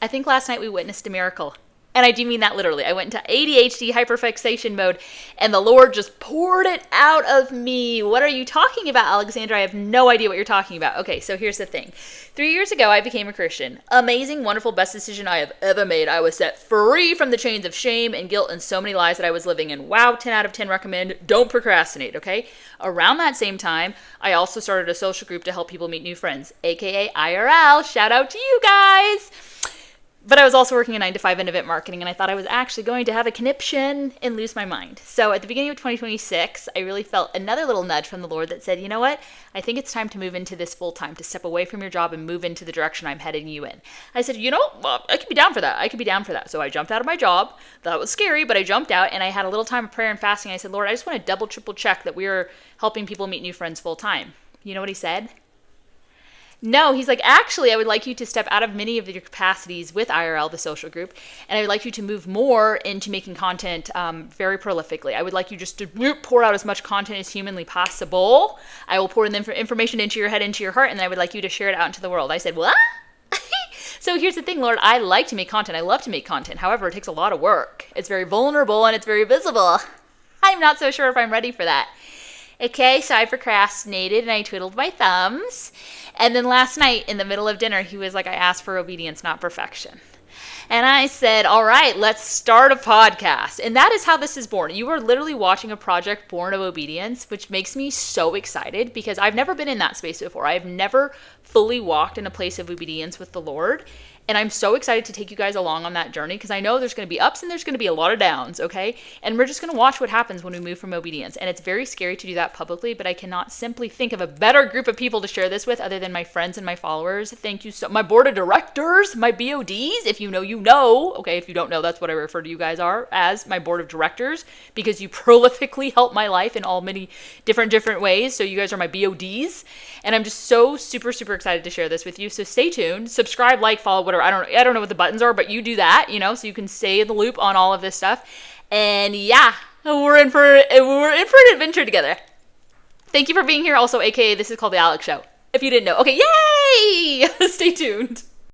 I think last night we witnessed a miracle. And I do mean that literally. I went into ADHD hyperfixation mode and the Lord just poured it out of me. What are you talking about, Alexandra? I have no idea what you're talking about. Okay, so here's the thing. 3 years ago, I became a Christian. Amazing, wonderful, best decision I have ever made. I was set free from the chains of shame and guilt and so many lies that I was living in. Wow, 10 out of 10 recommend. Don't procrastinate, okay? Around that same time, I also started a social group to help people meet new friends, aka IRL. Shout out to you guys. But I was also working a 9-to-5 in event marketing, and I thought I was actually going to have a conniption and lose my mind. So at the beginning of 2026, I really felt another little nudge from the Lord that said, you know what? I think it's time to move into this full time, to step away from your job and move into the direction I'm heading you in. I said, well, I could be down for that. I could be down for that. So I jumped out of my job. That was scary, but I jumped out, and I had a little time of prayer and fasting. I said, Lord, I just want to double, triple check that we are helping people meet new friends full time. You know what he said? No, he's like, actually, I would like you to step out of many of your capacities with IRL, the social group, and I would like you to move more into making content very prolifically. I would like you just to pour out as much content as humanly possible. I will pour the information into your head, into your heart, and then I would like you to share it out into the world. I said, what? So here's the thing, Lord, I like to make content. I love to make content. However, it takes a lot of work. It's very vulnerable and it's very visible. I'm not so sure if I'm ready for that. Okay, so I procrastinated and I twiddled my thumbs. And then last night in the middle of dinner, he was like, I asked for obedience, not perfection. And I said, all right, let's start a podcast. And that is how this is born. You are literally watching a project born of obedience, which makes me so excited because I've never been in that space before. I've never fully walked in a place of obedience with the Lord. And I'm so excited to take you guys along on that journey because I know there's going to be ups and there's going to be a lot of downs, okay? And we're just going to watch what happens when we move from obedience. And it's very scary to do that publicly, but I cannot simply think of a better group of people to share this with other than my friends and my followers. Thank you so much. My board of directors, my BODs, if you know, you know. Okay, if you don't know, that's what I refer to you guys are as, my board of directors, because you prolifically help my life in all many different ways. So you guys are my BODs. And I'm just so super excited to share this with you. So stay tuned, subscribe, like, follow, whatever. I don't know what the buttons are, but you do that, so you can stay in the loop on all of this stuff. And yeah, we're in for an adventure together. Thank you for being here. Also, aka this is called the Alex Show. If you didn't know. Okay, yay! Stay tuned.